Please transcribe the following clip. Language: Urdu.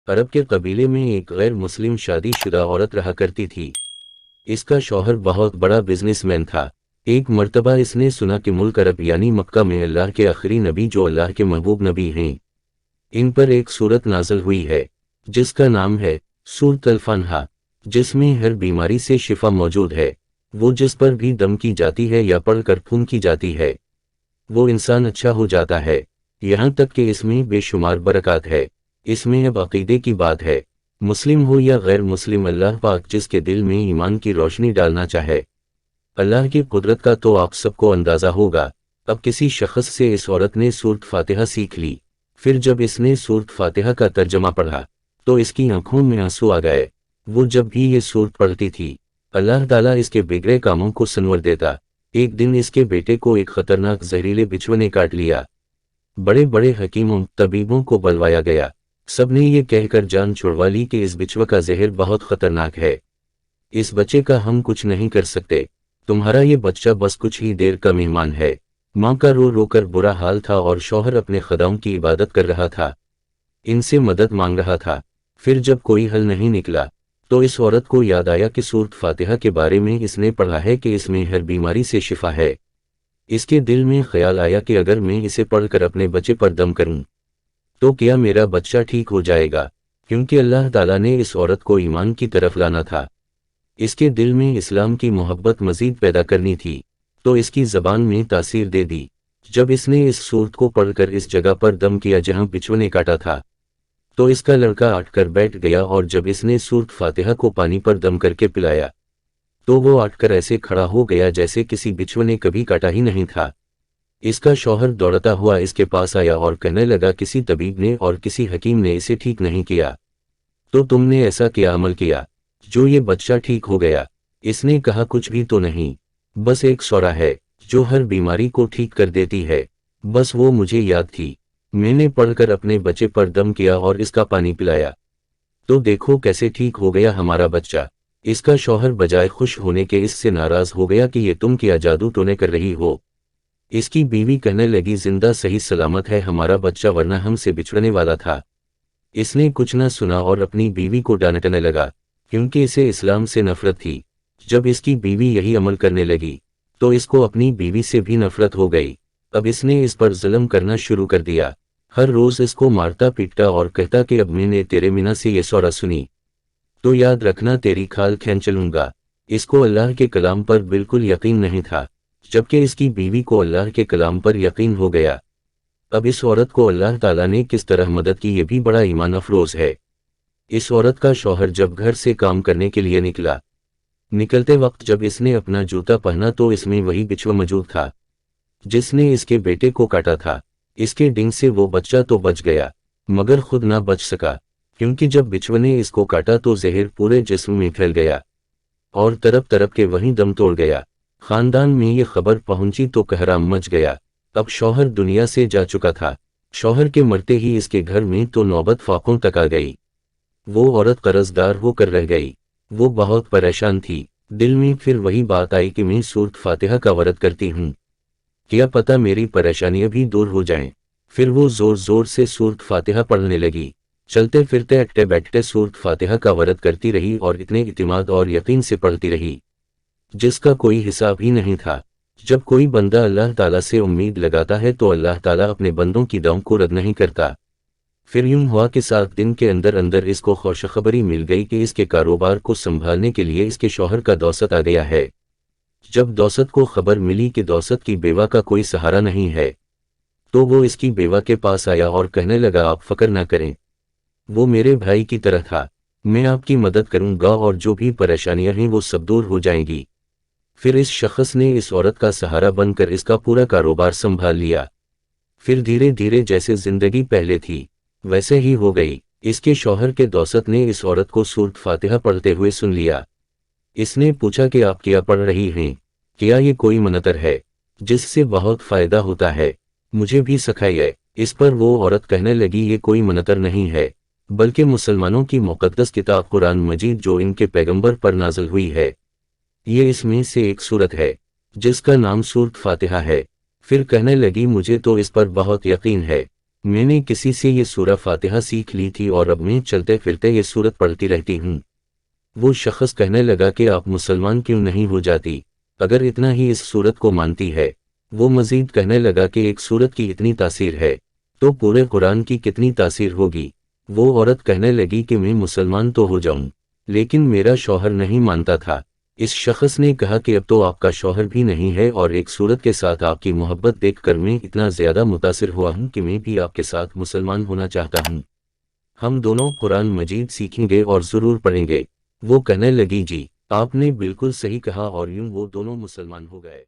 عرب کے قبیلے میں ایک غیر مسلم شادی شدہ عورت رہا کرتی تھی۔ اس کا شوہر بہت بڑا بزنس مین تھا۔ ایک مرتبہ اس نے سنا کہ ملک عرب یعنی مکہ میں اللہ کے آخری نبی جو اللہ کے محبوب نبی ہیں، ان پر ایک سورت نازل ہوئی ہے جس کا نام ہے سورۃ الفاتحہ، جس میں ہر بیماری سے شفا موجود ہے۔ وہ جس پر بھی دم کی جاتی ہے یا پڑھ کر پھونکی جاتی ہے وہ انسان اچھا ہو جاتا ہے، یہاں تک کہ اس میں بے شمار برکات ہے۔ اس میں اب عقیدے کی بات ہے، مسلم ہو یا غیر مسلم، اللہ پاک جس کے دل میں ایمان کی روشنی ڈالنا چاہے۔ اللہ کی قدرت کا تو آپ سب کو اندازہ ہوگا۔ اب کسی شخص سے اس عورت نے سورۃ فاتحہ سیکھ لی، پھر جب اس نے سورۃ فاتحہ کا ترجمہ پڑھا تو اس کی آنکھوں میں آنسو آ گئے۔ وہ جب بھی یہ سورت پڑھتی تھی اللہ تعالیٰ اس کے بگڑے کاموں کو سنور دیتا۔ ایک دن اس کے بیٹے کو ایک خطرناک زہریلے بچھو نے کاٹ لیا۔ بڑے بڑے حکیموں طبیبوں کو بلوایا گیا، سب نے یہ کہہ کر جان چھڑوا لی کہ اس بچھو کا زہر بہت خطرناک ہے، اس بچے کا ہم کچھ نہیں کر سکتے، تمہارا یہ بچہ بس کچھ ہی دیر کا مہمان ہے۔ ماں کا رو رو کر برا حال تھا اور شوہر اپنے خداؤں کی عبادت کر رہا تھا، ان سے مدد مانگ رہا تھا۔ پھر جب کوئی حل نہیں نکلا تو اس عورت کو یاد آیا کہ سورۃ فاتحہ کے بارے میں اس نے پڑھا ہے کہ اس میں ہر بیماری سے شفا ہے۔ اس کے دل میں خیال آیا کہ اگر میں اسے پڑھ کر اپنے بچے پر دم کروں تو کیا میرا بچہ ٹھیک ہو جائے گا، کیونکہ اللہ تعالیٰ نے اس عورت کو ایمان کی طرف لانا تھا، اس کے دل میں اسلام کی محبت مزید پیدا کرنی تھی، تو اس کی زبان میں تاثیر دے دی۔ جب اس نے اس سورت کو پڑھ کر اس جگہ پر دم کیا جہاں بچھو نے کاٹا تھا تو اس کا لڑکا اٹھ کر بیٹھ گیا، اور جب اس نے سورۃ فاتحہ کو پانی پر دم کر کے پلایا تو وہ اٹھ کر ایسے کھڑا ہو گیا جیسے کسی بچھو نے کبھی کاٹا ہی نہیں تھا۔ اس کا شوہر دوڑتا ہوا اس کے پاس آیا اور کہنے لگا کسی طبیب نے اور کسی حکیم نے اسے ٹھیک نہیں کیا، تو تم نے ایسا کیا عمل کیا جو یہ بچہ ٹھیک ہو گیا؟ اس نے کہا کچھ بھی تو نہیں، بس ایک سورہ ہے جو ہر بیماری کو ٹھیک کر دیتی ہے، بس وہ مجھے یاد تھی، میں نے پڑھ کر اپنے بچے پر دم کیا اور اس کا پانی پلایا، تو دیکھو کیسے ٹھیک ہو گیا ہمارا بچہ۔ اس کا شوہر بجائے خوش ہونے کے اس سے ناراض ہو گیا کہ یہ تم کیا جادو ٹونے کر رہی ہو۔ اس کی بیوی کہنے لگی زندہ صحیح سلامت ہے ہمارا بچہ، ورنہ ہم سے بچھڑنے والا تھا۔ اس نے کچھ نہ سنا اور اپنی بیوی کو ڈانٹنے لگا، کیونکہ اسے اسلام سے نفرت تھی۔ جب اس کی بیوی یہی عمل کرنے لگی تو اس کو اپنی بیوی سے بھی نفرت ہو گئی۔ اب اس نے اس پر ظلم کرنا شروع کر دیا، ہر روز اس کو مارتا پیٹتا اور کہتا کہ اب میں نے تیرے میاں سے یہ سورہ سنی تو یاد رکھنا تیری کھال کھینچ لوں گا۔ اس کو اللہ کے کلام پر بالکل یقین نہیں تھا، جبکہ اس کی بیوی کو اللہ کے کلام پر یقین ہو گیا۔ اب اس عورت کو اللہ تعالیٰ نے کس طرح مدد کی یہ بھی بڑا ایمان افروز ہے۔ اس عورت کا شوہر جب گھر سے کام کرنے کے لیے نکلتے وقت جب اس نے اپنا جوتا پہنا تو اس میں وہی بچھو موجود تھا جس نے اس کے بیٹے کو کاٹا تھا۔ اس کے ڈنگ سے وہ بچہ تو بچ گیا مگر خود نہ بچ سکا، کیونکہ جب بچھو نے اس کو کاٹا تو زہر پورے جسم میں پھیل گیا اور تڑپ تڑپ کے وہیں دم توڑ گیا۔ خاندان میں یہ خبر پہنچی تو قہرام مچ گیا۔ اب شوہر دنیا سے جا چکا تھا، شوہر کے مرتے ہی اس کے گھر میں تو نوبت فاقوں تک آ گئی۔ وہ عورت قرض دار ہو کر رہ گئی، وہ بہت پریشان تھی۔ دل میں پھر وہی بات آئی کہ میں سورۃ فاتحہ کا ورد کرتی ہوں، کیا پتہ میری پریشانیاں بھی دور ہو جائیں۔ پھر وہ زور زور سے سورۃ فاتحہ پڑھنے لگی، چلتے پھرتے اٹھتے بیٹھتے سورۃ فاتحہ کا ورد کرتی رہی اور اتنے اعتماد اور یقین سے پڑھتی رہی جس کا کوئی حساب ہی نہیں تھا۔ جب کوئی بندہ اللہ تعالیٰ سے امید لگاتا ہے تو اللہ تعالیٰ اپنے بندوں کی دعاؤں کو رد نہیں کرتا۔ پھر یوں ہوا کہ 7 دن کے اندر اندر اس کو خوشخبری مل گئی کہ اس کے کاروبار کو سنبھالنے کے لیے اس کے شوہر کا دوست آ گیا ہے۔ جب دوست کو خبر ملی کہ دوست کی بیوہ کا کوئی سہارا نہیں ہے تو وہ اس کی بیوہ کے پاس آیا اور کہنے لگا آپ فکر نہ کریں، وہ میرے بھائی کی طرح تھا، میں آپ کی مدد کروں گا اور جو بھی پریشانیاں ہیں وہ سب دور ہو جائیں گی۔ پھر اس شخص نے اس عورت کا سہارا بن کر اس کا پورا کاروبار سنبھال لیا۔ پھر دھیرے دھیرے جیسے زندگی پہلے تھی ویسے ہی ہو گئی۔ اس کے شوہر کے دوست نے اس عورت کو سورۃ فاتحہ پڑھتے ہوئے سن لیا۔ اس نے پوچھا کہ آپ کیا پڑھ رہی ہیں، کیا یہ کوئی منتر ہے جس سے بہت فائدہ ہوتا ہے، مجھے بھی سکھائیے۔ اس پر وہ عورت کہنے لگی یہ کوئی منتر نہیں ہے بلکہ مسلمانوں کی مقدس کتاب قرآن مجید جو ان کے پیغمبر پر نازل ہوئی ہے، یہ اس میں سے ایک سورت ہے جس کا نام سورۃ فاتحہ ہے۔ پھر کہنے لگی مجھے تو اس پر بہت یقین ہے، میں نے کسی سے یہ سورہ فاتحہ سیکھ لی تھی اور اب میں چلتے پھرتے یہ سورت پڑھتی رہتی ہوں۔ وہ شخص کہنے لگا کہ آپ مسلمان کیوں نہیں ہو جاتی اگر اتنا ہی اس سورت کو مانتی ہے؟ وہ مزید کہنے لگا کہ ایک سورت کی اتنی تاثیر ہے تو پورے قرآن کی کتنی تاثیر ہوگی؟ وہ عورت کہنے لگی کہ میں مسلمان تو ہو جاؤں لیکن میرا شوہر نہیں مانتا تھا۔ اس شخص نے کہا کہ اب تو آپ کا شوہر بھی نہیں ہے اور ایک سورت کے ساتھ آپ کی محبت دیکھ کر میں اتنا زیادہ متاثر ہوا ہوں کہ میں بھی آپ کے ساتھ مسلمان ہونا چاہتا ہوں۔ ہم دونوں قرآن مجید سیکھیں گے اور ضرور پڑھیں گے۔ وہ کہنے لگی جی آپ نے بالکل صحیح کہا اور یوں وہ دونوں مسلمان ہو گئے۔